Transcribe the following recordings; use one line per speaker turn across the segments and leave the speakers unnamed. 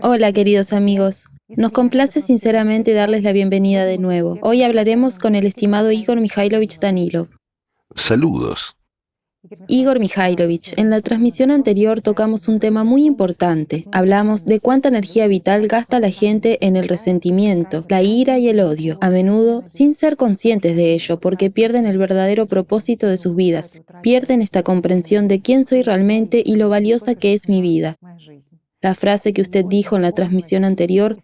Hola, queridos amigos. Nos complace sinceramente darles la bienvenida de nuevo. Hoy hablaremos con el estimado Igor Mikhailovich Danilov.
Saludos.
Igor Mikhailovich, en la transmisión anterior tocamos un tema muy importante. Hablamos de cuánta energía vital gasta la gente en el resentimiento, la ira y el odio, a menudo sin ser conscientes de ello, porque pierden el verdadero propósito de sus vidas, pierden esta comprensión de quién soy realmente y lo valiosa que es mi vida. La frase que usted dijo en la transmisión anterior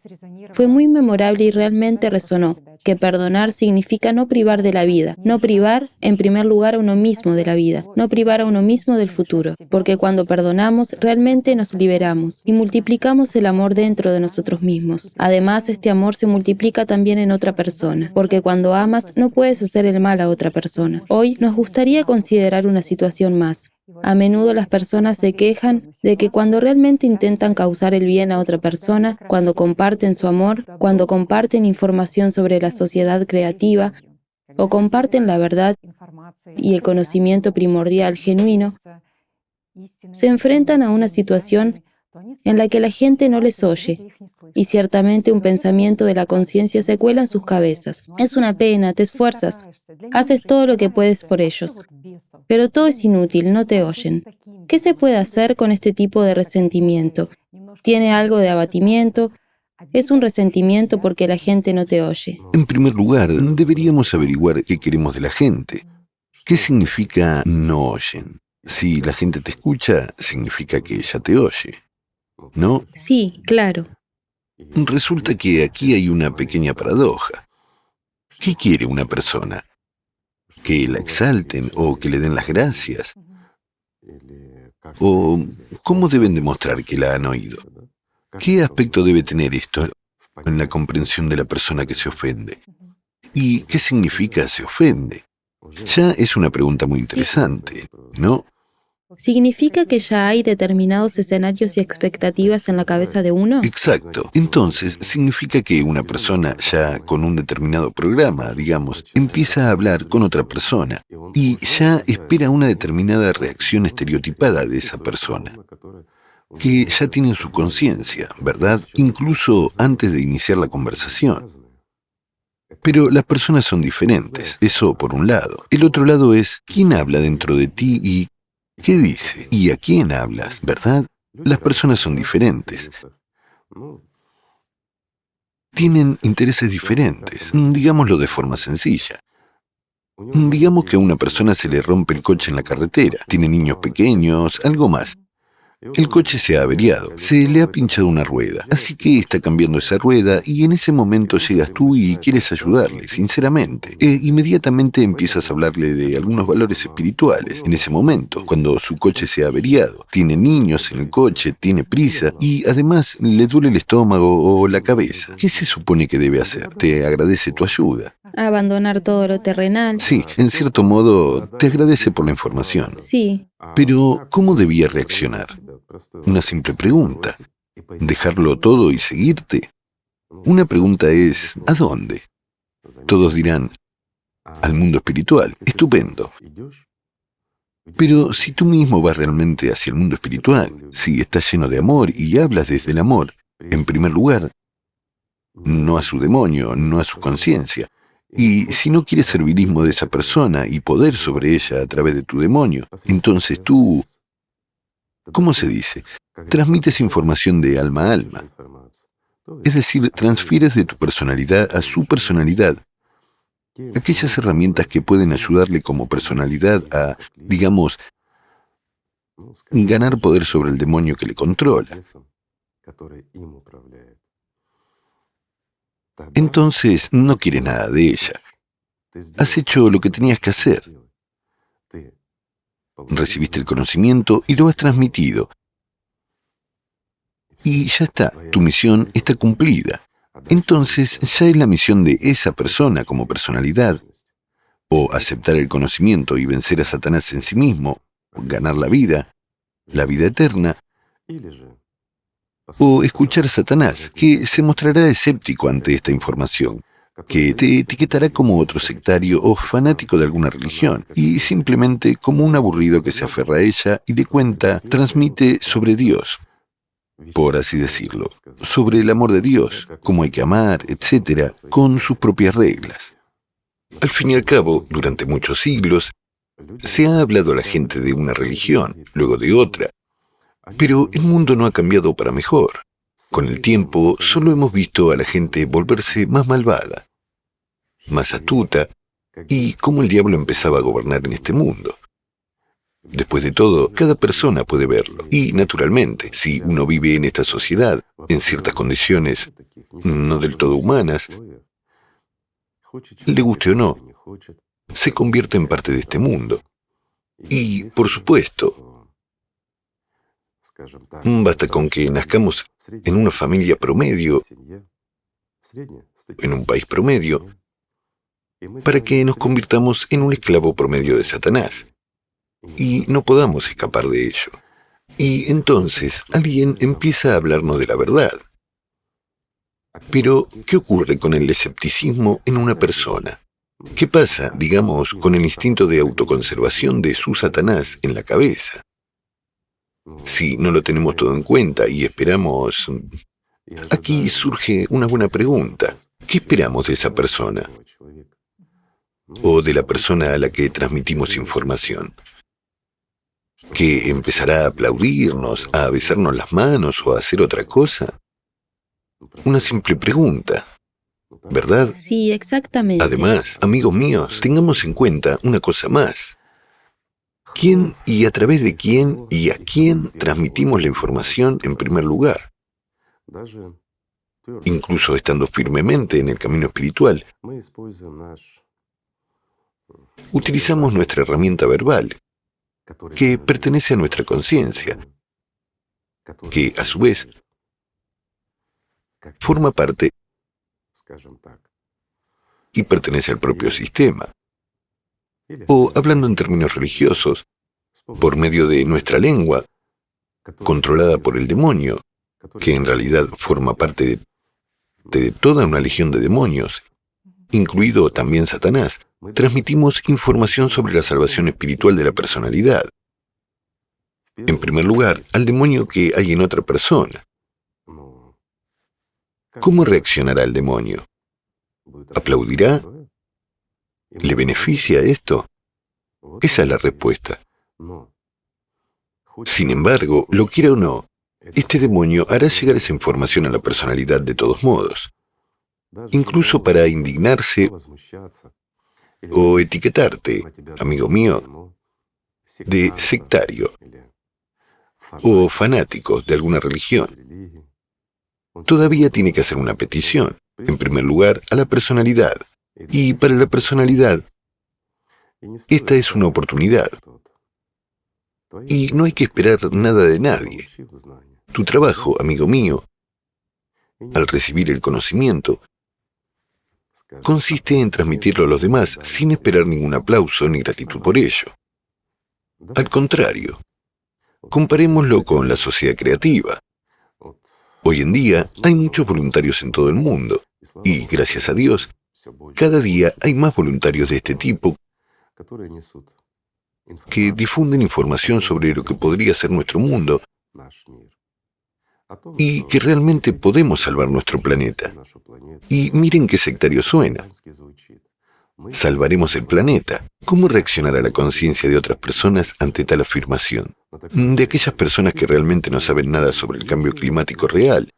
fue muy memorable y realmente resonó, que perdonar significa no privar de la vida, no privar, en primer lugar, a uno mismo de la vida, no privar a uno mismo del futuro, porque cuando perdonamos, realmente nos liberamos y multiplicamos el amor dentro de nosotros mismos. Además, este amor se multiplica también en otra persona, porque cuando amas, no puedes hacer el mal a otra persona. Hoy nos gustaría considerar una situación más. A menudo las personas se quejan de que cuando realmente intentan causar el bien a otra persona, cuando comparten su amor, cuando comparten información sobre la sociedad creativa o comparten la verdad y el conocimiento primordial genuino, se enfrentan a una situación en la que la gente no les oye, y ciertamente un pensamiento de la conciencia se cuela en sus cabezas. Es una pena, te esfuerzas, haces todo lo que puedes por ellos, pero todo es inútil, no te oyen. ¿Qué se puede hacer con este tipo de resentimiento? ¿Tiene algo de abatimiento? ¿Es un resentimiento porque la gente no te oye?
En primer lugar, deberíamos averiguar qué queremos de la gente. ¿Qué significa no oyen? Si la gente te escucha, significa que ella te oye, ¿no?
Sí, claro.
Resulta que aquí hay una pequeña paradoja. ¿Qué quiere una persona? ¿Que la exalten o que le den las gracias? ¿O cómo deben demostrar que la han oído? ¿Qué aspecto debe tener esto en la comprensión de la persona que se ofende? ¿Y qué significa se ofende? Ya es una pregunta muy interesante, ¿no?
¿Significa que ya hay determinados escenarios y expectativas en la cabeza de uno?
Exacto. Entonces, significa que una persona ya con un determinado programa, digamos, empieza a hablar con otra persona y ya espera una determinada reacción estereotipada de esa persona, que ya tiene en su conciencia, ¿verdad? Incluso antes de iniciar la conversación. Pero las personas son diferentes, eso por un lado. El otro lado es, ¿quién habla dentro de ti y qué dice? ¿Y a quién hablas, verdad? Las personas son diferentes. Tienen intereses diferentes, digámoslo de forma sencilla. Digamos que a una persona se le rompe el coche en la carretera, tiene niños pequeños, algo más. El coche se ha averiado, se le ha pinchado una rueda, así que está cambiando esa rueda y en ese momento llegas tú y quieres ayudarle, sinceramente. Inmediatamente empiezas a hablarle de algunos valores espirituales. En ese momento, cuando su coche se ha averiado, tiene niños en el coche, tiene prisa y además le duele el estómago o la cabeza. ¿Qué se supone que debe hacer? Te agradece tu ayuda.
Abandonar todo lo terrenal.
Sí, en cierto modo, te agradece por la información.
Sí.
Pero, ¿cómo debía reaccionar? Una simple pregunta. ¿Dejarlo todo y seguirte? Una pregunta es, ¿a dónde? Todos dirán, al mundo espiritual. Estupendo. Pero si tú mismo vas realmente hacia el mundo espiritual, si estás lleno de amor y hablas desde el amor, en primer lugar, no a su demonio, no a su conciencia, y si no quieres servilismo de esa persona y poder sobre ella a través de tu demonio, entonces tú, ¿cómo se dice? Transmites información de alma a alma. Es decir, transfieres de tu personalidad a su personalidad aquellas herramientas que pueden ayudarle como personalidad a, digamos, ganar poder sobre el demonio que le controla. Entonces, no quieres nada de ella. Has hecho lo que tenías que hacer. Recibiste el conocimiento y lo has transmitido. Y ya está, tu misión está cumplida. Entonces ya es la misión de esa persona como personalidad, o aceptar el conocimiento y vencer a Satanás en sí mismo, ganar la vida eterna, o escuchar a Satanás, que se mostrará escéptico ante esta información, que te etiquetará como otro sectario o fanático de alguna religión, y simplemente como un aburrido que se aferra a ella y le cuenta, transmite sobre Dios. por así decirlo, sobre el amor de Dios, cómo hay que amar, etc., con sus propias reglas. Al fin y al cabo, durante muchos siglos, se ha hablado a la gente de una religión, luego de otra, pero el mundo no ha cambiado para mejor. Con el tiempo, solo hemos visto a la gente volverse más malvada, más astuta, y cómo el diablo empezaba a gobernar en este mundo. Después de todo, cada persona puede verlo. Y, naturalmente, si uno vive en esta sociedad, en ciertas condiciones no del todo humanas, le guste o no, se convierte en parte de este mundo. Y, por supuesto, basta con que nazcamos en una familia promedio, en un país promedio, para que nos convirtamos en un esclavo promedio de Satanás. Y no podamos escapar de ello. Y entonces alguien empieza a hablarnos de la verdad. Pero, ¿qué ocurre con el escepticismo en una persona? ¿Qué pasa, digamos, con el instinto de autoconservación de su Satanás en la cabeza? Si no lo tenemos todo en cuenta y esperamos... Aquí surge una buena pregunta. ¿Qué esperamos de esa persona? ¿O de la persona a la que transmitimos información? ¿Que empezará a aplaudirnos, a besarnos las manos o a hacer otra cosa? Una simple pregunta, ¿verdad?
Sí, exactamente.
Además, amigos míos, tengamos en cuenta una cosa más. ¿Quién y a través de quién y a quién transmitimos la información en primer lugar? Incluso estando firmemente en el camino espiritual, utilizamos nuestra herramienta verbal, que pertenece a nuestra conciencia, que a su vez forma parte y pertenece al propio sistema. O, hablando en términos religiosos, por medio de nuestra lengua, controlada por el demonio, que en realidad forma parte de toda una legión de demonios, incluido también Satanás, transmitimos información sobre la salvación espiritual de la personalidad. En primer lugar, al demonio que hay en otra persona. ¿Cómo reaccionará el demonio? ¿Aplaudirá? ¿Le beneficia esto? Esa es la respuesta. Sin embargo, lo quiera o no, este demonio hará llegar esa información a la personalidad de todos modos, incluso para indignarse o etiquetarte, amigo mío, de sectario o fanático de alguna religión. Todavía tiene que hacer una petición, en primer lugar, a la personalidad. Y para la personalidad, esta es una oportunidad. Y no hay que esperar nada de nadie. Tu trabajo, amigo mío, al recibir el conocimiento, consiste en transmitirlo a los demás sin esperar ningún aplauso ni gratitud por ello. Al contrario, comparémoslo con la sociedad creativa. Hoy en día hay muchos voluntarios en todo el mundo y, gracias a Dios, cada día hay más voluntarios de este tipo que difunden información sobre lo que podría ser nuestro mundo y que realmente podemos salvar nuestro planeta. Y miren qué sectario suena. Salvaremos el planeta. ¿Cómo reaccionará la conciencia de otras personas ante tal afirmación? De aquellas personas que realmente no saben nada sobre el cambio climático real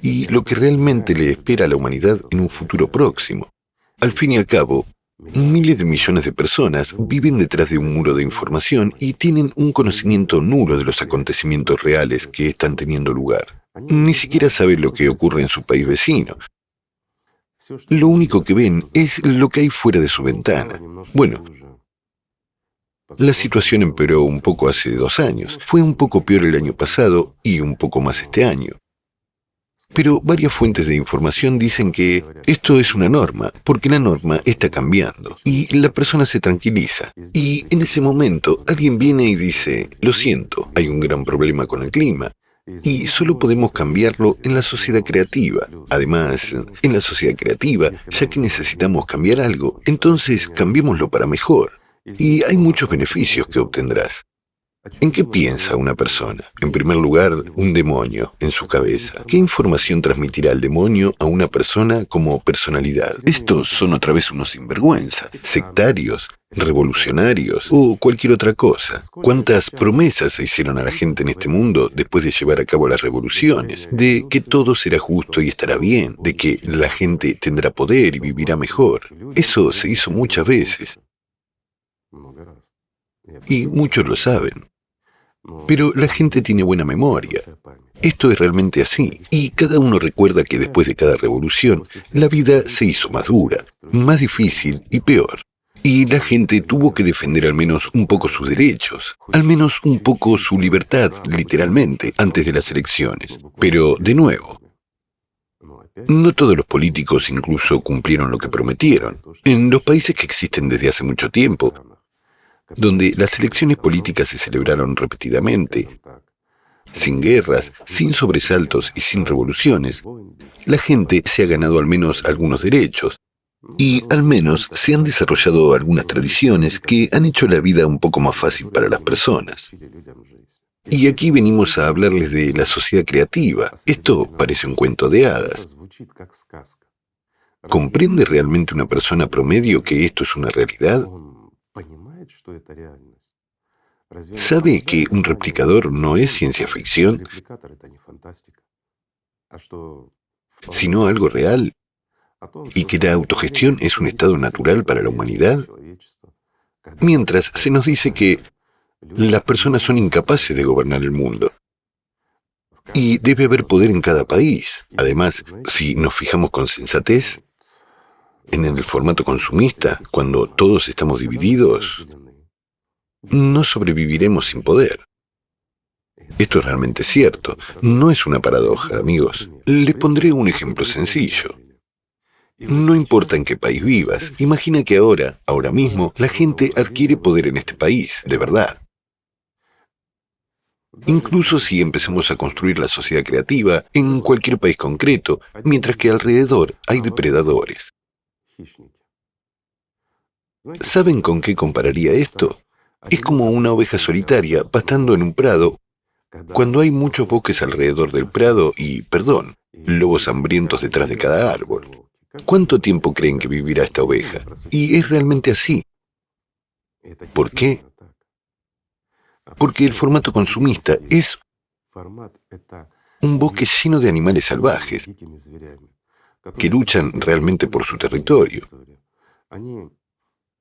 y lo que realmente le espera a la humanidad en un futuro próximo. Al fin y al cabo, miles de millones de personas viven detrás de un muro de información y tienen un conocimiento nulo de los acontecimientos reales que están teniendo lugar. Ni siquiera saben lo que ocurre en su país vecino. Lo único que ven es lo que hay fuera de su ventana. Bueno, la situación empeoró un poco hace 2 años. Fue un poco peor el año pasado y un poco más este año. Pero varias fuentes de información dicen que esto es una norma, porque la norma está cambiando. Y la persona se tranquiliza. Y en ese momento alguien viene y dice, lo siento, hay un gran problema con el clima. Y solo podemos cambiarlo en la sociedad creativa. Además, en la sociedad creativa, ya que necesitamos cambiar algo, entonces cambiémoslo para mejor. Y hay muchos beneficios que obtendrás. ¿En qué piensa una persona? En primer lugar, un demonio en su cabeza. ¿Qué información transmitirá el demonio a una persona como personalidad? Estos son otra vez unos sinvergüenza, sectarios, revolucionarios o cualquier otra cosa. ¿Cuántas promesas se hicieron a la gente en este mundo después de llevar a cabo las revoluciones? De que todo será justo y estará bien, de que la gente tendrá poder y vivirá mejor. Eso se hizo muchas veces y muchos lo saben. Pero la gente tiene buena memoria. Esto es realmente así. Y cada uno recuerda que después de cada revolución, la vida se hizo más dura, más difícil y peor. Y la gente tuvo que defender al menos un poco sus derechos, al menos un poco su libertad, literalmente, antes de las elecciones. Pero, de nuevo, no todos los políticos incluso cumplieron lo que prometieron. En los países que existen desde hace mucho tiempo, donde las elecciones políticas se celebraron repetidamente, sin guerras, sin sobresaltos y sin revoluciones, la gente se ha ganado al menos algunos derechos y al menos se han desarrollado algunas tradiciones que han hecho la vida un poco más fácil para las personas. Y aquí venimos a hablarles de la sociedad creativa. Esto parece un cuento de hadas. ¿Comprende realmente una persona promedio que esto es una realidad? ¿Sabe que un replicador no es ciencia ficción, sino algo real? ¿Y que la autogestión es un estado natural para la humanidad? Mientras se nos dice que las personas son incapaces de gobernar el mundo. Y debe haber poder en cada país. Además, si nos fijamos con sensatez en el formato consumista, cuando todos estamos divididos, no sobreviviremos sin poder. Esto es realmente cierto. No es una paradoja, amigos. Les pondré un ejemplo sencillo. No importa en qué país vivas, imagina que ahora mismo, la gente adquiere poder en este país, de verdad. Incluso si empezamos a construir la sociedad creativa en cualquier país concreto, mientras que alrededor hay depredadores. ¿Saben con qué compararía esto? Es como una oveja solitaria pastando en un prado cuando hay muchos bosques alrededor del prado y, lobos hambrientos detrás de cada árbol. ¿Cuánto tiempo creen que vivirá esta oveja? Y es realmente así. ¿Por qué? Porque el formato consumista es un bosque lleno de animales salvajes que luchan realmente por su territorio,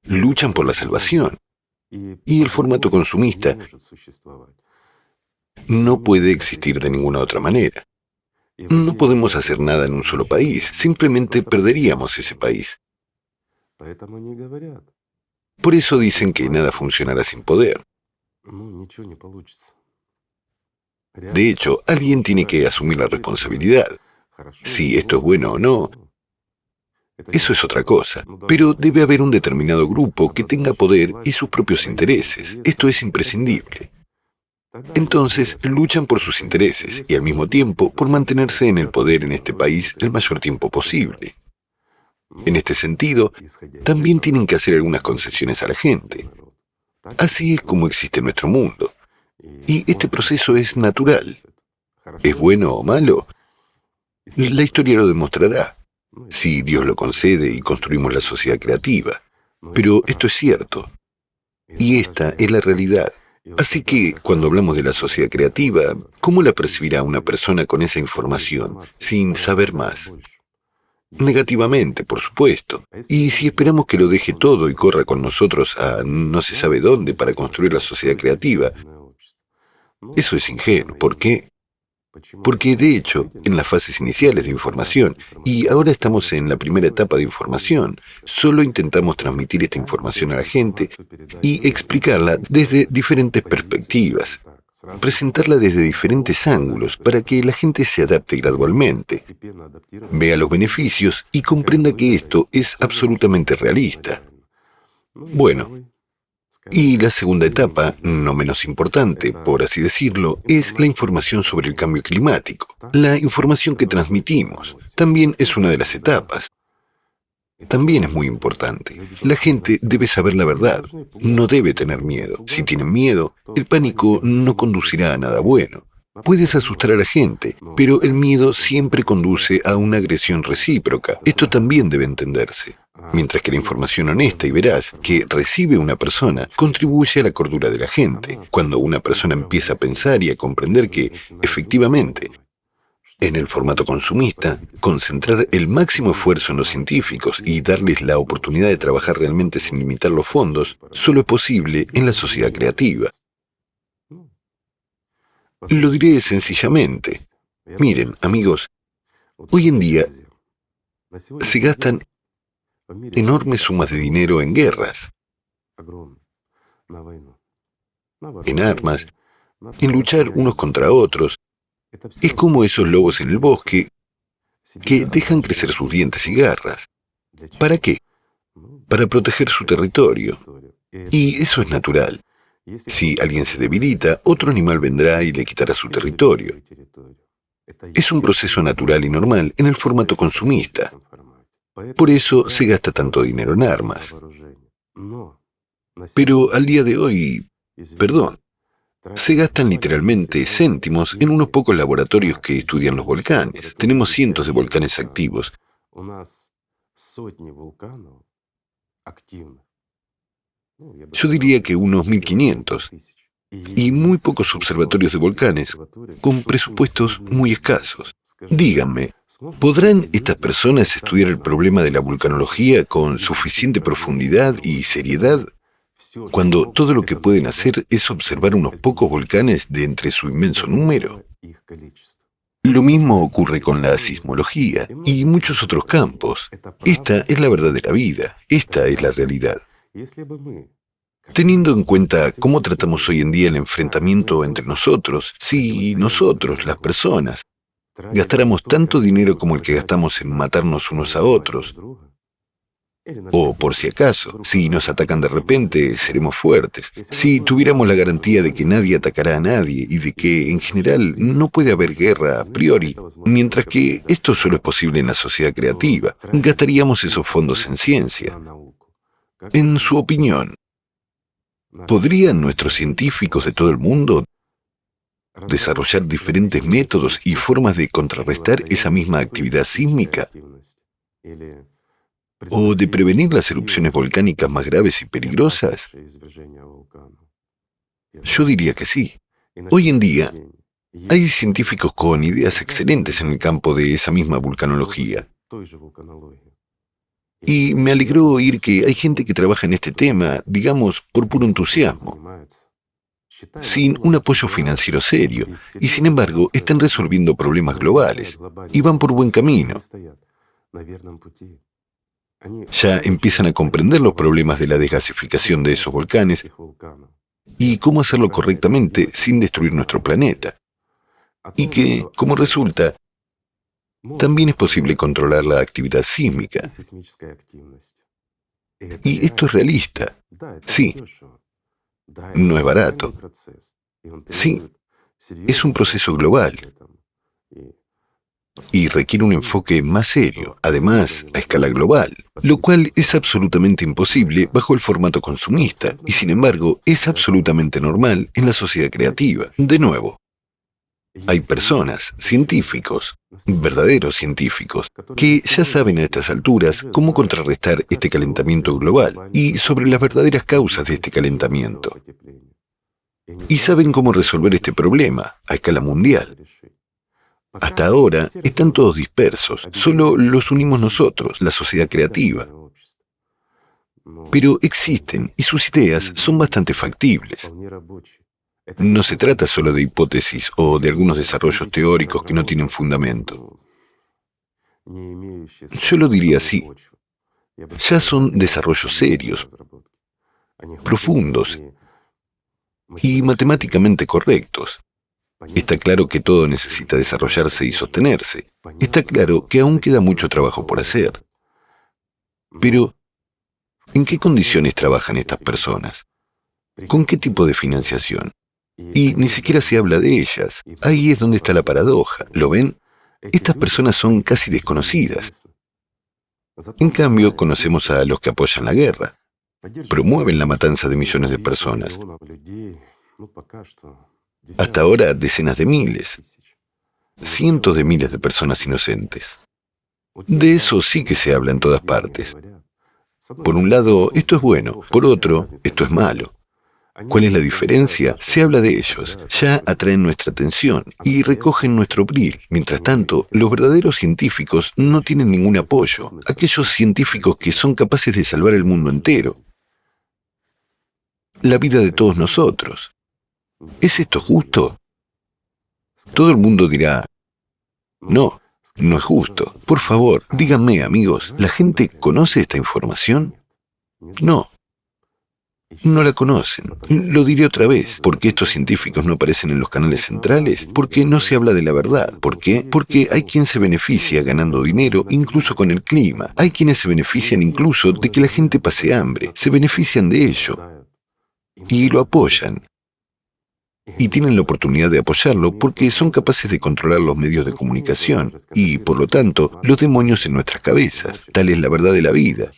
luchan por la salvación. Y el formato consumista no puede existir de ninguna otra manera. No podemos hacer nada en un solo país, simplemente perderíamos ese país. Por eso dicen que nada funcionará sin poder. De hecho, alguien tiene que asumir la responsabilidad. Si esto es bueno o no, eso es otra cosa. Pero debe haber un determinado grupo que tenga poder y sus propios intereses. Esto es imprescindible. Entonces, luchan por sus intereses y al mismo tiempo por mantenerse en el poder en este país el mayor tiempo posible. En este sentido, también tienen que hacer algunas concesiones a la gente. Así es como existe nuestro mundo. Y este proceso es natural. ¿Es bueno o malo? La historia lo demostrará, si Dios lo concede y construimos la sociedad creativa. Pero esto es cierto. Y esta es la realidad. Así que, cuando hablamos de la sociedad creativa, ¿cómo la percibirá una persona con esa información, sin saber más? Negativamente, por supuesto. Y si esperamos que lo deje todo y corra con nosotros a no se sabe dónde para construir la sociedad creativa, eso es ingenuo. ¿Por qué? Porque, de hecho, en las fases iniciales de información, y ahora estamos en la primera etapa de información, solo intentamos transmitir esta información a la gente y explicarla desde diferentes perspectivas, presentarla desde diferentes ángulos para que la gente se adapte gradualmente, vea los beneficios y comprenda que esto es absolutamente realista. Bueno, y la segunda etapa, no menos importante, por así decirlo, es la información sobre el cambio climático. La información que transmitimos también es una de las etapas. también es muy importante. La gente debe saber la verdad, no debe tener miedo. Si tienen miedo, el pánico no conducirá a nada bueno. Puedes asustar a la gente, pero el miedo siempre conduce a una agresión recíproca. Esto también debe entenderse. Mientras que la información honesta y veraz que recibe una persona contribuye a la cordura de la gente. Cuando una persona empieza a pensar y a comprender que, efectivamente, en el formato consumista, concentrar el máximo esfuerzo en los científicos y darles la oportunidad de trabajar realmente sin limitar los fondos, solo es posible en la sociedad creativa. Lo diré sencillamente. Miren, amigos, hoy en día se gastan enormes sumas de dinero en guerras, en armas, en luchar unos contra otros. Es como esos lobos en el bosque que dejan crecer sus dientes y garras. ¿Para qué? Para proteger su territorio. Y eso es natural. Si alguien se debilita, otro animal vendrá y le quitará su territorio. Es un proceso natural y normal en el formato consumista. Por eso se gasta tanto dinero en armas. Pero al día de hoy, se gastan literalmente céntimos en unos pocos laboratorios que estudian los volcanes. Tenemos cientos de volcanes activos. Yo diría que unos 1500. Y muy pocos observatorios de volcanes con presupuestos muy escasos. Díganme, ¿podrán estas personas estudiar el problema de la vulcanología con suficiente profundidad y seriedad cuando todo lo que pueden hacer es observar unos pocos volcanes de entre su inmenso número? Lo mismo ocurre con la sismología y muchos otros campos. Esta es la verdad de la vida, esta es la realidad. Teniendo en cuenta cómo tratamos hoy en día el enfrentamiento entre nosotros, si nosotros, las personas, gastáramos tanto dinero como el que gastamos en matarnos unos a otros, o por si acaso, si nos atacan de repente, seremos fuertes. Si tuviéramos la garantía de que nadie atacará a nadie y de que, en general, no puede haber guerra a priori, mientras que esto solo es posible en la sociedad creativa, gastaríamos esos fondos en ciencia. En su opinión, ¿podrían nuestros científicos de todo el mundo desarrollar diferentes métodos y formas de contrarrestar esa misma actividad sísmica? ¿O de prevenir las erupciones volcánicas más graves y peligrosas? Yo diría que sí. Hoy en día, hay científicos con ideas excelentes en el campo de esa misma vulcanología. Y me alegró oír que hay gente que trabaja en este tema, digamos, por puro entusiasmo, sin un apoyo financiero serio, y sin embargo están resolviendo problemas globales, y van por buen camino. Ya empiezan a comprender los problemas de la desgasificación de esos volcanes y cómo hacerlo correctamente sin destruir nuestro planeta. Y que, como resulta, también es posible controlar la actividad sísmica. Y esto es realista. Sí, no es barato. Sí, es un proceso global. Y requiere un enfoque más serio, además, a escala global, lo cual es absolutamente imposible bajo el formato consumista, y sin embargo, es absolutamente normal en la sociedad creativa. De nuevo, hay personas, científicos, verdaderos científicos, que ya saben a estas alturas cómo contrarrestar este calentamiento global y sobre las verdaderas causas de este calentamiento. Y saben cómo resolver este problema a escala mundial. Hasta ahora están todos dispersos, solo los unimos nosotros, la sociedad creativa. Pero existen y sus ideas son bastante factibles. No se trata solo de hipótesis o de algunos desarrollos teóricos que no tienen fundamento. Yo lo diría así. Ya son desarrollos serios, profundos y matemáticamente correctos. Está claro que todo necesita desarrollarse y sostenerse. Está claro que aún queda mucho trabajo por hacer. Pero, ¿en qué condiciones trabajan estas personas? ¿Con qué tipo de financiación? Y ni siquiera se habla de ellas. Ahí es donde está la paradoja. ¿Lo ven? Estas personas son casi desconocidas. En cambio, conocemos a los que apoyan la guerra, promueven la matanza de millones de personas. Hasta ahora, decenas de miles, cientos de miles de personas inocentes. De eso sí que se habla en todas partes. Por un lado, esto es bueno, por otro, esto es malo. ¿Cuál es la diferencia? Se habla de ellos, ya atraen nuestra atención y recogen nuestro brillo. Mientras tanto, los verdaderos científicos no tienen ningún apoyo. Aquellos científicos que son capaces de salvar el mundo entero. La vida de todos nosotros. ¿Es esto justo? Todo el mundo dirá, no, no es justo. Por favor, díganme, amigos, ¿la gente conoce esta información? No. No la conocen. Lo diré otra vez. ¿Por qué estos científicos no aparecen en los canales centrales? Porque no se habla de la verdad. ¿Por qué? Porque hay quien se beneficia ganando dinero incluso con el clima. Hay quienes se benefician incluso de que la gente pase hambre. Se benefician de ello. Y lo apoyan. Y tienen la oportunidad de apoyarlo porque son capaces de controlar los medios de comunicación y, por lo tanto, los demonios en nuestras cabezas. Tal es la verdad de la vida.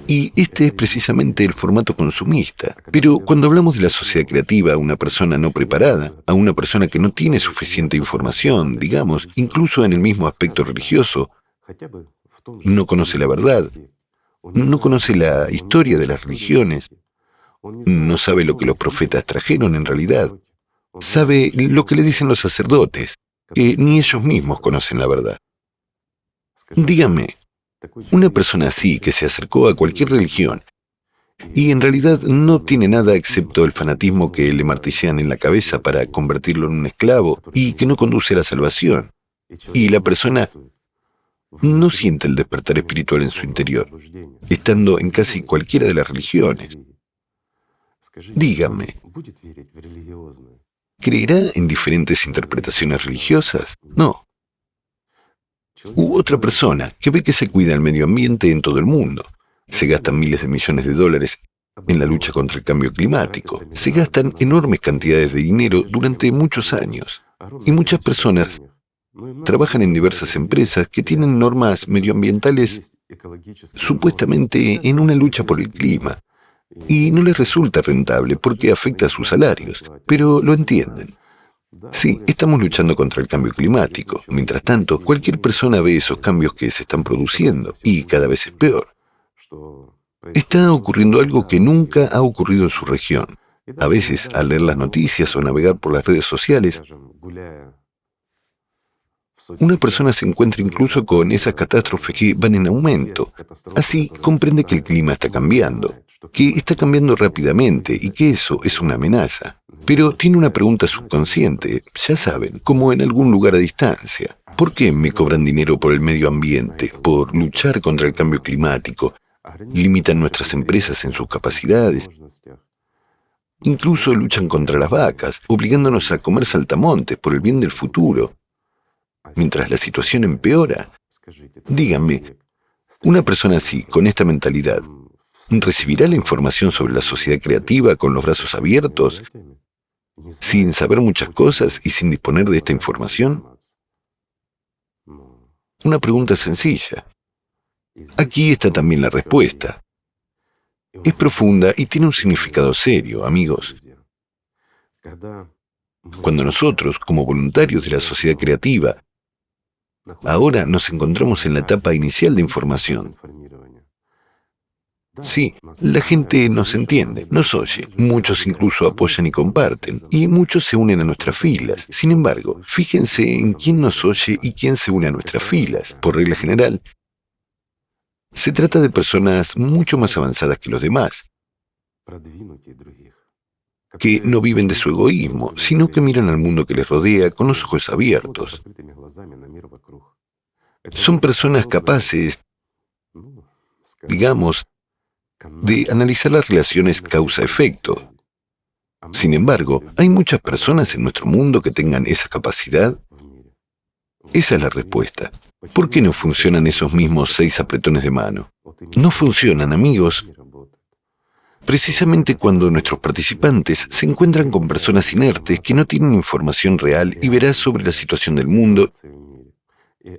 Y este es precisamente el formato consumista. Pero cuando hablamos de la sociedad creativa a una persona no preparada, a una persona que no tiene suficiente información, digamos, incluso en el mismo aspecto religioso, no conoce la verdad, no conoce la historia de las religiones, no sabe lo que los profetas trajeron en realidad, sabe lo que le dicen los sacerdotes, que ni ellos mismos conocen la verdad. Dígame, una persona así que se acercó a cualquier religión y en realidad no tiene nada excepto el fanatismo que le martillean en la cabeza para convertirlo en un esclavo y que no conduce a la salvación, y la persona no siente el despertar espiritual en su interior, estando en casi cualquiera de las religiones. Dígame, ¿creerá en diferentes interpretaciones religiosas? No. U otra persona que ve que se cuida el medio ambiente en todo el mundo. Se gastan miles de millones de dólares en la lucha contra el cambio climático. Se gastan enormes cantidades de dinero durante muchos años. Y muchas personas trabajan en diversas empresas que tienen normas medioambientales supuestamente en una lucha por el clima. Y no les resulta rentable porque afecta a sus salarios, pero lo entienden. Sí, estamos luchando contra el cambio climático. Mientras tanto, cualquier persona ve esos cambios que se están produciendo y cada vez es peor. Está ocurriendo algo que nunca ha ocurrido en su región. A veces, al leer las noticias o navegar por las redes sociales, una persona se encuentra incluso con esas catástrofes que van en aumento. Así, comprende que el clima está cambiando, que está cambiando rápidamente y que eso es una amenaza. Pero tiene una pregunta subconsciente, ya saben, como en algún lugar a distancia. ¿Por qué me cobran dinero por el medio ambiente, por luchar contra el cambio climático? Limitan nuestras empresas en sus capacidades. Incluso luchan contra las vacas, obligándonos a comer saltamontes por el bien del futuro. Mientras la situación empeora. Díganme, una persona así, con esta mentalidad, ¿recibirá la información sobre la sociedad creativa con los brazos abiertos, sin saber muchas cosas y sin disponer de esta información? Una pregunta sencilla. Aquí está también la respuesta. Es profunda y tiene un significado serio, amigos. Cuando nosotros, como voluntarios de la sociedad creativa, ahora nos encontramos en la etapa inicial de información. Sí, la gente nos entiende, nos oye, muchos incluso apoyan y comparten, y muchos se unen a nuestras filas. Sin embargo, fíjense en quién nos oye y quién se une a nuestras filas. Por regla general, se trata de personas mucho más avanzadas que los demás, que no viven de su egoísmo, sino que miran al mundo que les rodea con los ojos abiertos. Son personas capaces, digamos, de analizar las relaciones causa-efecto. Sin embargo, ¿hay muchas personas en nuestro mundo que tengan esa capacidad? Esa es la respuesta. ¿Por qué no funcionan esos mismos 6 apretones de mano? No funcionan, amigos, Precisamente cuando nuestros participantes se encuentran con personas inertes que no tienen información real y veraz sobre la situación del mundo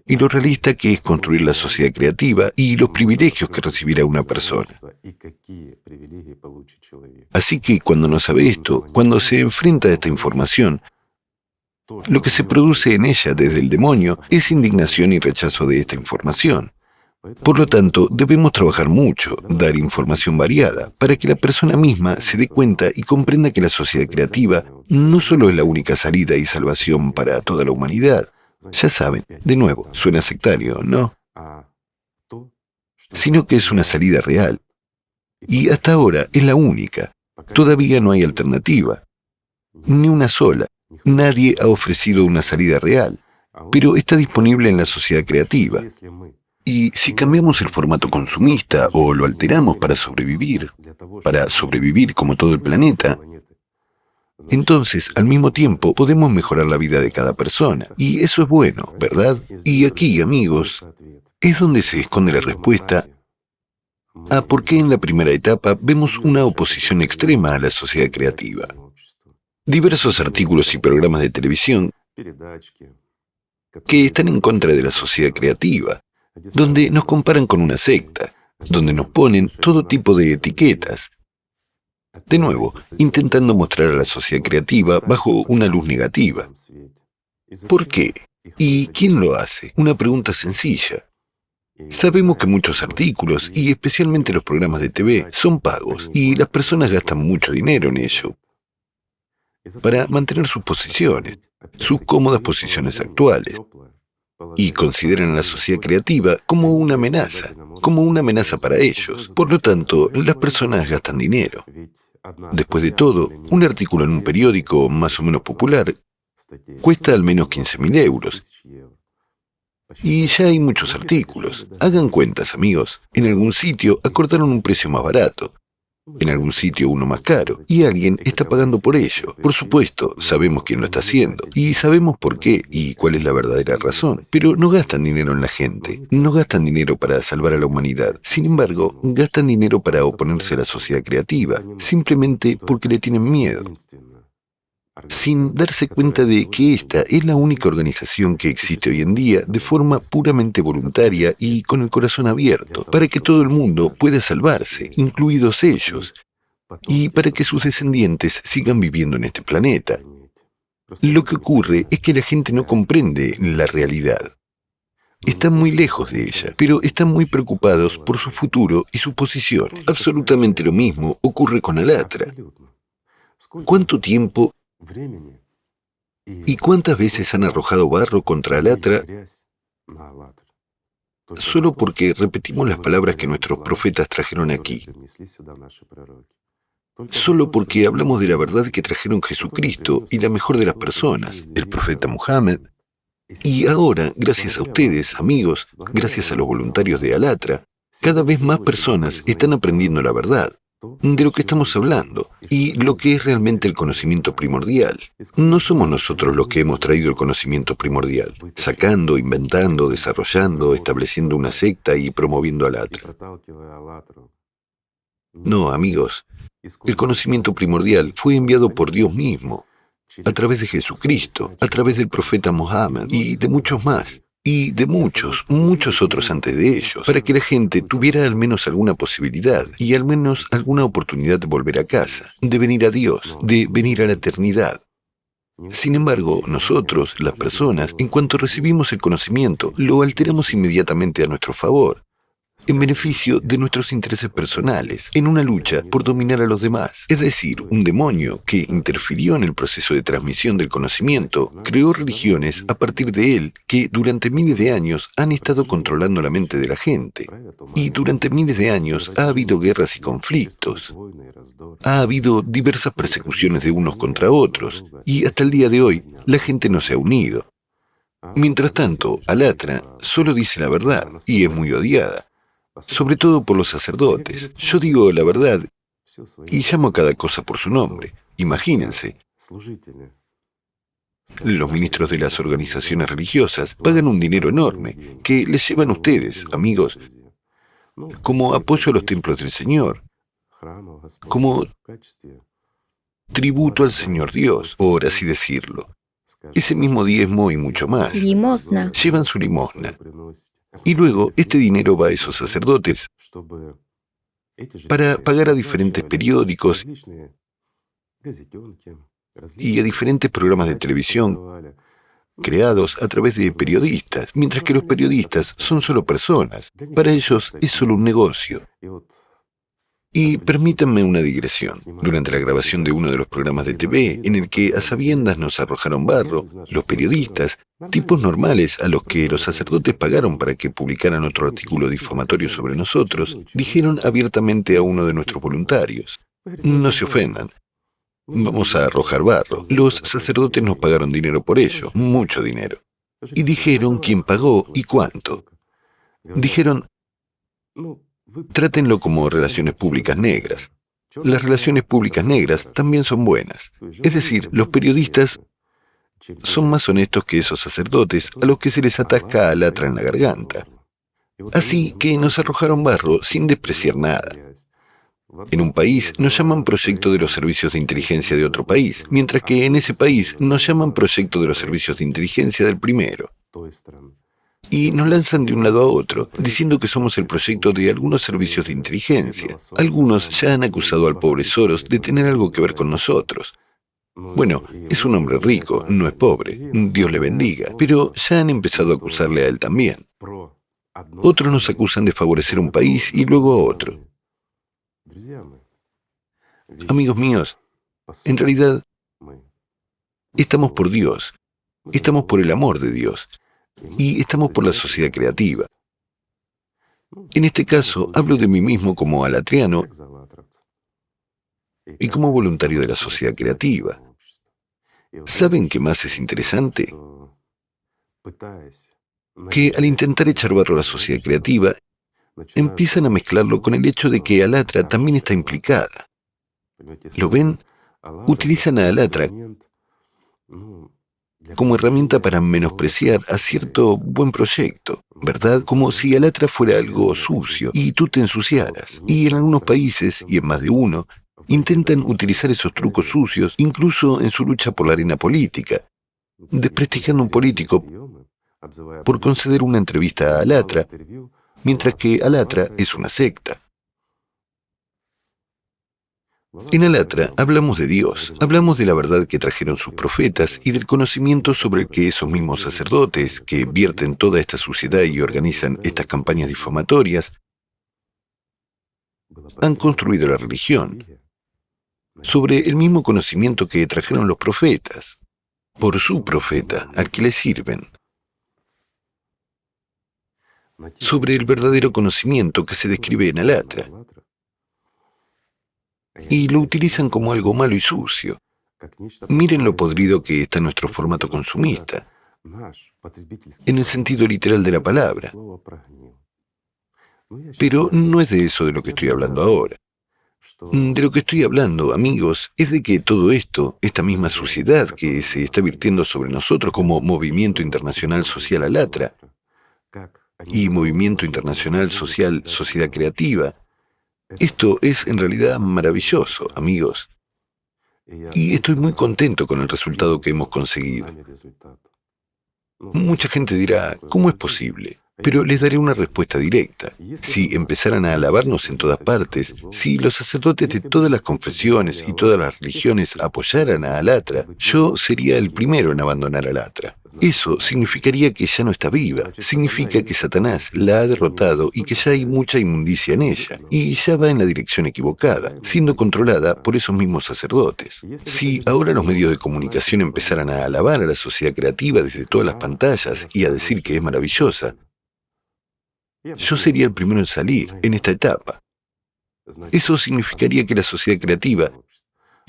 y lo realista que es construir la sociedad creativa y los privilegios que recibirá una persona. Así que cuando no sabe esto, cuando se enfrenta a esta información, lo que se produce en ella desde el demonio es indignación y rechazo de esta información. Por lo tanto, debemos trabajar mucho, dar información variada, para que la persona misma se dé cuenta y comprenda que la sociedad creativa no solo es la única salida y salvación para toda la humanidad. Ya saben, de nuevo, suena sectario, ¿no? Sino que es una salida real. Y hasta ahora es la única. Todavía no hay alternativa. Ni una sola. Nadie ha ofrecido una salida real, pero está disponible en la sociedad creativa. Y si cambiamos el formato consumista o lo alteramos para sobrevivir como todo el planeta, entonces al mismo tiempo podemos mejorar la vida de cada persona. Y eso es bueno, ¿verdad? Y aquí, amigos, es donde se esconde la respuesta a por qué en la primera etapa vemos una oposición extrema a la sociedad creativa. Diversos artículos y programas de televisión que están en contra de la sociedad creativa, donde nos comparan con una secta, donde nos ponen todo tipo de etiquetas. De nuevo, intentando mostrar a la sociedad creativa bajo una luz negativa. ¿Por qué? ¿Y quién lo hace? Una pregunta sencilla. Sabemos que muchos artículos, y especialmente los programas de TV, son pagos, y las personas gastan mucho dinero en ello, para mantener sus posiciones, sus cómodas posiciones actuales, y consideran a la sociedad creativa como una amenaza para ellos. Por lo tanto, las personas gastan dinero. Después de todo, un artículo en un periódico más o menos popular cuesta al menos 15.000 euros. Y ya hay muchos artículos. Hagan cuentas, amigos. En algún sitio acordaron un precio más barato. En algún sitio uno más caro, y alguien está pagando por ello. Por supuesto, sabemos quién lo está haciendo, y sabemos por qué y cuál es la verdadera razón, pero no gastan dinero en la gente, no gastan dinero para salvar a la humanidad. Sin embargo, gastan dinero para oponerse a la sociedad creativa, simplemente porque le tienen miedo, sin darse cuenta de que esta es la única organización que existe hoy en día de forma puramente voluntaria y con el corazón abierto, para que todo el mundo pueda salvarse, incluidos ellos, y para que sus descendientes sigan viviendo en este planeta. Lo que ocurre es que la gente no comprende la realidad. Están muy lejos de ella, pero están muy preocupados por su futuro y su posición. Absolutamente lo mismo ocurre con Alatra. ¿Cuánto tiempo y cuántas veces han arrojado barro contra Alatra solo porque repetimos las palabras que nuestros profetas trajeron aquí? Solo porque hablamos de la verdad que trajeron Jesucristo y la mejor de las personas, el profeta Muhammad. Y ahora, gracias a ustedes, amigos, gracias a los voluntarios de Alatra, cada vez más personas están aprendiendo la verdad de lo que estamos hablando y lo que es realmente el conocimiento primordial. No somos nosotros los que hemos traído el conocimiento primordial, sacando, inventando, desarrollando, estableciendo una secta y promoviendo Alatra. No, amigos, el conocimiento primordial fue enviado por Dios mismo, a través de Jesucristo, a través del profeta Muhammad y de muchos más. Y de muchos otros antes de ellos, para que la gente tuviera al menos alguna posibilidad y al menos alguna oportunidad de volver a casa, de venir a Dios, de venir a la eternidad. Sin embargo, nosotros, las personas, en cuanto recibimos el conocimiento, lo alteramos inmediatamente a nuestro favor, en beneficio de nuestros intereses personales, en una lucha por dominar a los demás. Es decir, un demonio que interfirió en el proceso de transmisión del conocimiento, creó religiones a partir de él que durante miles de años han estado controlando la mente de la gente. Y durante miles de años ha habido guerras y conflictos. Ha habido diversas persecuciones de unos contra otros, y hasta el día de hoy la gente no se ha unido. Mientras tanto, Alatra solo dice la verdad, y es muy odiada, sobre todo por los sacerdotes. Yo digo la verdad y llamo a cada cosa por su nombre. Imagínense. Los ministros de las organizaciones religiosas pagan un dinero enorme que les llevan ustedes, amigos, como apoyo a los templos del Señor. como tributo al Señor Dios, por así decirlo. Ese mismo diezmo y mucho más.
Limosna.
Llevan su limosna. Y luego este dinero va a esos sacerdotes para pagar a diferentes periódicos y a diferentes programas de televisión creados a través de periodistas, mientras que los periodistas son solo personas. Para ellos es solo un negocio. Y permítanme una digresión. Durante la grabación de uno de los programas de TV, en el que a sabiendas nos arrojaron barro, los periodistas, tipos normales a los que los sacerdotes pagaron para que publicaran otro artículo difamatorio sobre nosotros, dijeron abiertamente a uno de nuestros voluntarios: no se ofendan, vamos a arrojar barro. Los sacerdotes nos pagaron dinero por ello, mucho dinero. Y dijeron quién pagó y cuánto. Dijeron: trátenlo como relaciones públicas negras. Las relaciones públicas negras también son buenas. Es decir, los periodistas son más honestos que esos sacerdotes a los que se les atasca alatra en la garganta. Así que nos arrojaron barro sin despreciar nada. En un país nos llaman proyecto de los servicios de inteligencia de otro país, mientras que en ese país nos llaman proyecto de los servicios de inteligencia del primero. Y nos lanzan de un lado a otro, diciendo que somos el proyecto de algunos servicios de inteligencia. Algunos ya han acusado al pobre Soros de tener algo que ver con nosotros. Bueno, es un hombre rico, no es pobre, Dios le bendiga, pero ya han empezado a acusarle a él también. Otros nos acusan de favorecer un país y luego a otro. Amigos míos, en realidad, estamos por Dios, estamos por el amor de Dios. Y estamos por la sociedad creativa. En este caso, hablo de mí mismo como alatriano y como voluntario de la sociedad creativa. ¿Saben qué más es interesante? Que al intentar echar barro a la sociedad creativa, empiezan a mezclarlo con el hecho de que Alatra también está implicada. ¿Lo ven? Utilizan a Alatra como herramienta para menospreciar a cierto buen proyecto, ¿verdad? Como si Alatra fuera algo sucio y tú te ensuciaras. Y en algunos países, y en más de uno, intentan utilizar esos trucos sucios incluso en su lucha por la arena política, desprestigiando a un político por conceder una entrevista a Alatra, mientras que Alatra es una secta. En Alatra hablamos de Dios, hablamos de la verdad que trajeron sus profetas y del conocimiento sobre el que esos mismos sacerdotes, que vierten toda esta suciedad y organizan estas campañas difamatorias, han construido la religión, sobre el mismo conocimiento que trajeron los profetas, por su profeta, al que le sirven, sobre el verdadero conocimiento que se describe en Alatra. Y lo utilizan como algo malo y sucio. Miren lo podrido que está nuestro formato consumista, en el sentido literal de la palabra. Pero no es de eso de lo que estoy hablando ahora. De lo que estoy hablando, amigos, es de que todo esto, esta misma suciedad que se está virtiendo sobre nosotros como Movimiento Internacional Social Alatra y Movimiento Internacional Social Sociedad Creativa, esto es en realidad maravilloso, amigos. Y estoy muy contento con el resultado que hemos conseguido. Mucha gente dirá, ¿cómo es posible? Pero les daré una respuesta directa. Si empezaran a alabarnos en todas partes, si los sacerdotes de todas las confesiones y todas las religiones apoyaran a Alatra, yo sería el primero en abandonar a Alatra. Eso significaría que ya no está viva, significa que Satanás la ha derrotado y que ya hay mucha inmundicia en ella, y ya va en la dirección equivocada, siendo controlada por esos mismos sacerdotes. Si ahora los medios de comunicación empezaran a alabar a la sociedad creativa desde todas las pantallas y a decir que es maravillosa, yo sería el primero en salir en esta etapa. Eso significaría que la sociedad creativa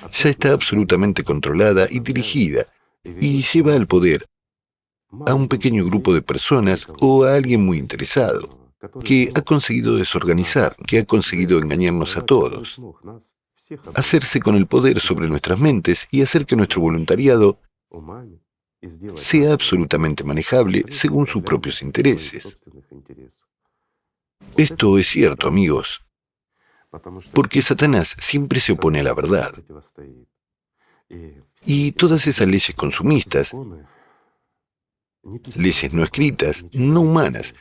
ya está absolutamente controlada y dirigida, y lleva al poder a un pequeño grupo de personas o a alguien muy interesado, que ha conseguido desorganizar, que ha conseguido engañarnos a todos, hacerse con el poder sobre nuestras mentes y hacer que nuestro voluntariado sea absolutamente manejable según sus propios intereses. Esto es cierto, amigos. Porque Satanás siempre se opone a la verdad. Y todas esas leyes consumistas, leyes no escritas, no humanas,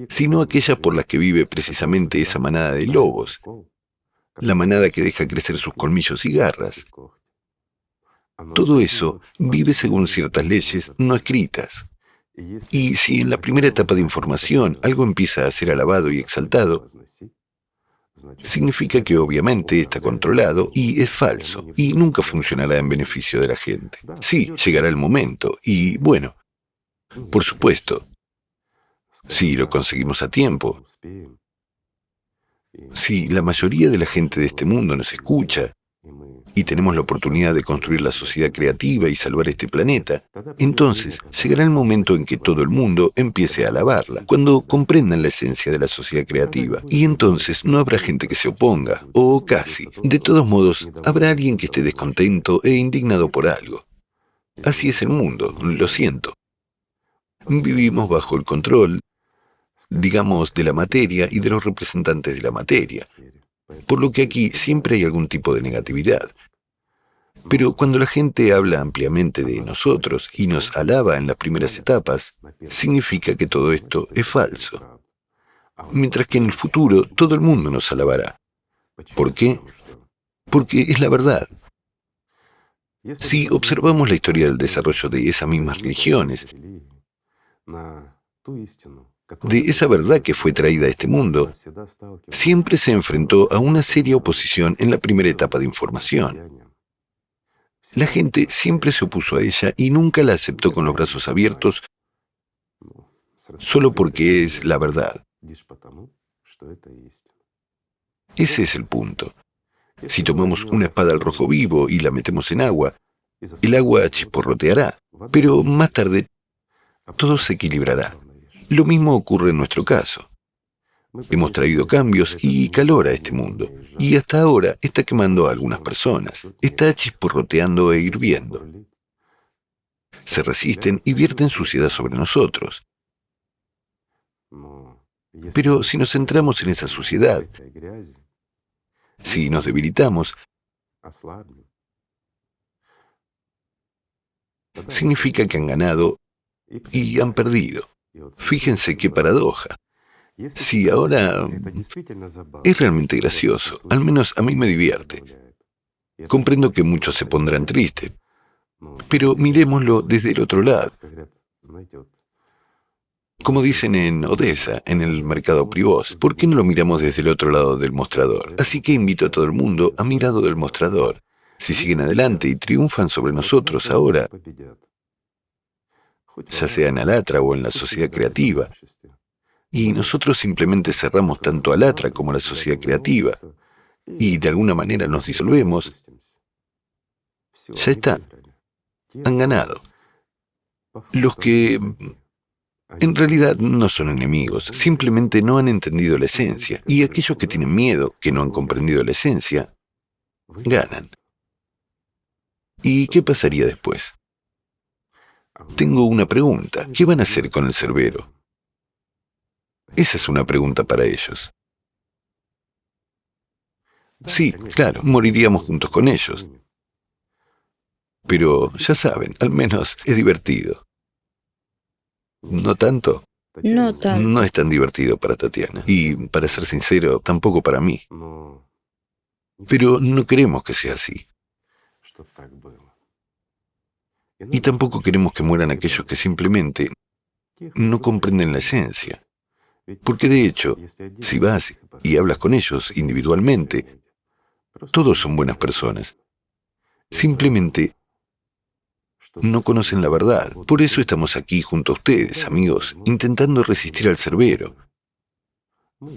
sino aquellas por las que vive precisamente esa manada de lobos, la manada que deja crecer sus colmillos y garras. Todo eso vive según ciertas leyes no escritas. Y si en la primera etapa de información algo empieza a ser alabado y exaltado, significa que obviamente está controlado y es falso, y nunca funcionará en beneficio de la gente. Sí, llegará el momento, y bueno, por supuesto, si lo conseguimos a tiempo, si la mayoría de la gente de este mundo nos escucha, y tenemos la oportunidad de construir la sociedad creativa y salvar este planeta, entonces llegará el momento en que todo el mundo empiece a alabarla, cuando comprendan la esencia de la sociedad creativa. Y entonces no habrá gente que se oponga, o casi. De todos modos, habrá alguien que esté descontento e indignado por algo. Así es el mundo, lo siento. Vivimos bajo el control, digamos, de la materia y de los representantes de la materia. Por lo que aquí siempre hay algún tipo de negatividad. Pero cuando la gente habla ampliamente de nosotros y nos alaba en las primeras etapas, significa que todo esto es falso. Mientras que en el futuro todo el mundo nos alabará. ¿Por qué? Porque es la verdad. Si observamos la historia del desarrollo de esas mismas religiones, de esa verdad que fue traída a este mundo, siempre se enfrentó a una seria oposición en la primera etapa de información. La gente siempre se opuso a ella y nunca la aceptó con los brazos abiertos solo porque es la verdad. Ese es el punto. Si tomamos una espada al rojo vivo y la metemos en agua, el agua chisporroteará, pero más tarde todo se equilibrará. Lo mismo ocurre en nuestro caso. Hemos traído cambios y calor a este mundo, y hasta ahora está quemando a algunas personas, está chisporroteando e hirviendo. Se resisten y vierten suciedad sobre nosotros. Pero si nos centramos en esa suciedad, si nos debilitamos, significa que han ganado y han perdido. Fíjense qué paradoja. Sí, ahora es realmente gracioso, al menos a mí me divierte. Comprendo que muchos se pondrán tristes, pero mirémoslo desde el otro lado. Como dicen en Odessa, en el mercado Privós, ¿por qué no lo miramos desde el otro lado del mostrador? Así que invito a todo el mundo a mirar del mostrador. Si siguen adelante y triunfan sobre nosotros ahora, ya sea en Alatra o en la sociedad creativa, y nosotros simplemente cerramos tanto Alatra como la sociedad creativa, y de alguna manera nos disolvemos, ya está, han ganado. Los que en realidad no son enemigos, simplemente no han entendido la esencia, y aquellos que tienen miedo, que no han comprendido la esencia, ganan. ¿Y qué pasaría después? Tengo una pregunta. ¿Qué van a hacer con el Cerbero? Esa es una pregunta para ellos. Sí, claro, moriríamos juntos con ellos. Pero, ya saben, al menos es divertido. ¿No tanto?
No tanto.
No es tan divertido para Tatiana. Y, para ser sincero, tampoco para mí. Pero no queremos que sea así. Y tampoco queremos que mueran aquellos que simplemente no comprenden la esencia. Porque de hecho, si vas y hablas con ellos individualmente, todos son buenas personas. Simplemente no conocen la verdad. Por eso estamos aquí junto a ustedes, amigos, intentando resistir al Cerbero,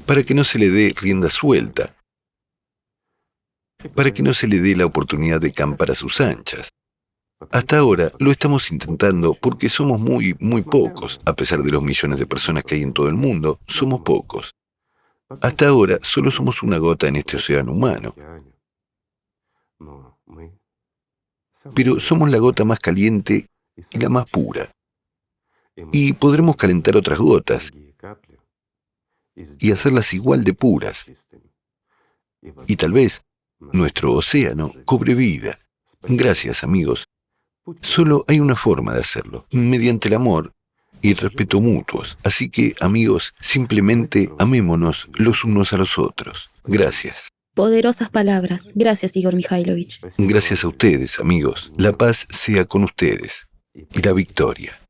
para que no se le dé rienda suelta, para que no se le dé la oportunidad de campar a sus anchas. Hasta ahora lo estamos intentando porque somos muy pocos. A pesar de los millones de personas que hay en todo el mundo, somos pocos. Hasta ahora solo somos una gota en este océano humano. Pero somos la gota más caliente y la más pura. Y podremos calentar otras gotas y hacerlas igual de puras. y tal vez nuestro océano cobre vida. Gracias, amigos. Solo hay una forma de hacerlo, mediante el amor y el respeto mutuos. Así que, amigos, simplemente amémonos los unos a los otros. Gracias.
Poderosas palabras. Gracias, Igor Mikhailovich.
Gracias a ustedes, amigos. La paz sea con ustedes y la victoria.